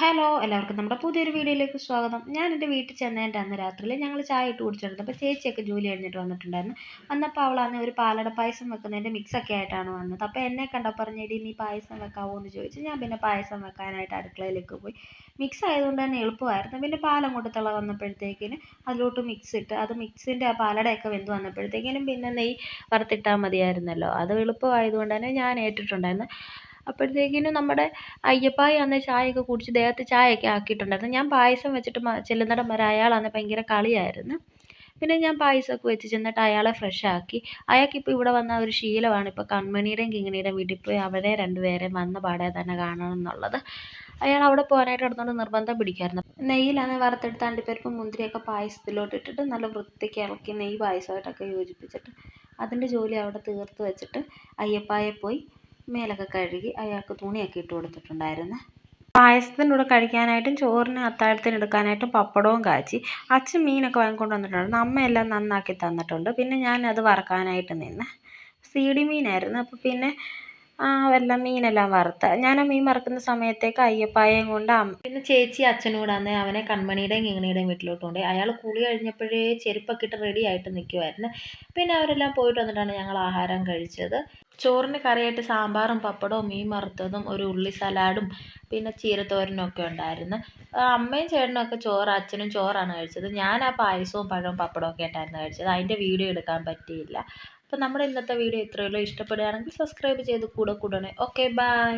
Hello എല്ലാവർക്കും നമ്മുടെ പുതിയൊരു വീഡിയോയിലേക്ക് സ്വാഗതം. ഞാൻ എൻ്റെ വീട്ടിൽ ചെന്നതിൻ്റെ അന്ന് രാത്രിയിൽ ഞങ്ങൾ ചായ ഇട്ട് കുടിച്ചിരുന്നപ്പോൾ ചേച്ചിയൊക്കെ ജോലി കഴിഞ്ഞിട്ട് വന്നിട്ടുണ്ടായിരുന്നു. വന്നപ്പോൾ അവളാണ് ഒരു പാലട പായസം വെക്കുന്നതിൻ്റെ മിക്സൊക്കെ ആയിട്ടാണ് വന്നത്. അപ്പോൾ എന്നെ കണ്ടപ്പോൾ പറഞ്ഞു, എടി നീ പായസം വെക്കാവോ എന്ന് ചോദിച്ചു. ഞാൻ പിന്നെ പായസം വെക്കാനായിട്ട് അടുക്കളയിലേക്ക് പോയി. മിക്സ് ആയതുകൊണ്ട് തന്നെ എളുപ്പമായിരുന്നു. പിന്നെ പാലങ്ങോട്ട് തിള വന്നപ്പോഴത്തേക്കിന് അതിലോട്ട് മിക്സ് ഇട്ട് അത് മിക്സിൻ്റെ ആ പാലടയൊക്കെ വെന്ത് വന്നപ്പോഴത്തേക്കിനും പിന്നെ നെയ്യ് വറുത്തിട്ടാൽ മതിയായിരുന്നല്ലോ. അത് എളുപ്പമായതുകൊണ്ട് തന്നെ ഞാൻ ഏറ്റിട്ടുണ്ടായിരുന്നു. അപ്പോഴത്തേക്കിനും നമ്മുടെ അയ്യപ്പായി അന്ന് ചായയൊക്കെ കുടിച്ച് ദേഹത്ത് ചായയൊക്കെ ആക്കിയിട്ടുണ്ടായിരുന്നു. ഞാൻ പായസം വെച്ചിട്ട് ചെല്ലുന്നിടം വരെ അയാളന്ന് ഭയങ്കര കളിയായിരുന്നു. പിന്നെ ഞാൻ പായസമൊക്കെ വെച്ച് ചെന്നിട്ട് അയാളെ ഫ്രഷ് ആക്കി. അയാൾക്കിപ്പോൾ ഇവിടെ വന്ന ഒരു ശീലമാണ്, ഇപ്പോൾ കൺമണിയുടെയും കിങ്ങിണിയുടെയും വീട്ടിൽ പോയി അവരെ രണ്ടുപേരെയും വന്ന പാടെ തന്നെ കാണണം എന്നുള്ളത്. അയാൾ അവിടെ പോകാനായിട്ട് കിടന്നുകൊണ്ട് നിർബന്ധം പിടിക്കുമായിരുന്നു. നെയ്യിലാണ് വറുത്തെടുത്ത അണ്ടിപ്പരിപ്പും മുന്തിരിയൊക്കെ പായസത്തിലോട്ട് ഇട്ടിട്ട് നല്ല വൃത്തിക്ക് ഇളക്കി നെയ്യ് പായസമായിട്ടൊക്കെ യോജിപ്പിച്ചിട്ട് അതിൻ്റെ ജോലി അവിടെ തീർത്ത് വെച്ചിട്ട് അയ്യപ്പായെ പോയി മേലൊക്കെ കഴുകി അയാൾക്ക് തുണിയൊക്കെ ഇട്ട് കൊടുത്തിട്ടുണ്ടായിരുന്നു. പായസത്തിൻ്റെ കൂടെ കഴിക്കാനായിട്ടും ചോറിന് അത്താഴത്തിന് എടുക്കാനായിട്ടും പപ്പടവും കാച്ചി. അച്ഛൻ മീനൊക്കെ വാങ്ങിക്കൊണ്ട് വന്നിട്ടുണ്ടായിരുന്നു. അമ്മയെല്ലാം നന്നാക്കി തന്നിട്ടുണ്ട്. പിന്നെ ഞാൻ അത് വറക്കാനായിട്ട് നിന്ന്. സീഡി മീനായിരുന്നു. അപ്പോൾ പിന്നെ മീനെല്ലാം വറുത്ത് ഞാൻ ആ മീൻ വറുക്കുന്ന സമയത്തേക്ക് അയ്യപ്പായേയും കൊണ്ട് പിന്നെ ചേച്ചി അച്ഛനും കൂടെ അന്ന് അവനെ കൺമണിയുടെയും കിങ്ങിണിയുടെയും വീട്ടിലോട്ട് കൊണ്ടുപോയി. അയാൾ കുളി കഴിഞ്ഞപ്പോഴേ ചെരുപ്പൊക്കെ ഇട്ട് റെഡി ആയിട്ട് നിൽക്കുമായിരുന്നു. പിന്നെ അവരെല്ലാം പോയിട്ട് വന്നിട്ടാണ് ഞങ്ങൾ ആഹാരം കഴിച്ചത്. ചോറിന് കറിയായിട്ട് സാമ്പാറും പപ്പടവും മീൻ വറുത്തതും ഒരു ഉള്ളി സലാഡും പിന്നെ ചീരത്തോരനും ഒക്കെ ഉണ്ടായിരുന്നു. അമ്മയും ചേട്ടനും ഒക്കെ ചോറ്, അച്ഛനും ചോറാണ് കഴിച്ചത്. ഞാൻ ആ പായസവും പഴവും പപ്പടവും ഒക്കെ ആയിട്ടായിരുന്നു കഴിച്ചത്. അതിൻ്റെ വീഡിയോ എടുക്കാൻ പറ്റിയില്ല. അപ്പോൾ നമ്മുടെ ഇന്നത്തെ വീഡിയോ ഇത്രയേ ഉള്ളൂ. ഇഷ്ടപ്പെടുകയാണെങ്കിൽ സബ്സ്ക്രൈബ് ചെയ്ത് കൂടെ കൂടണേ. Okay, by.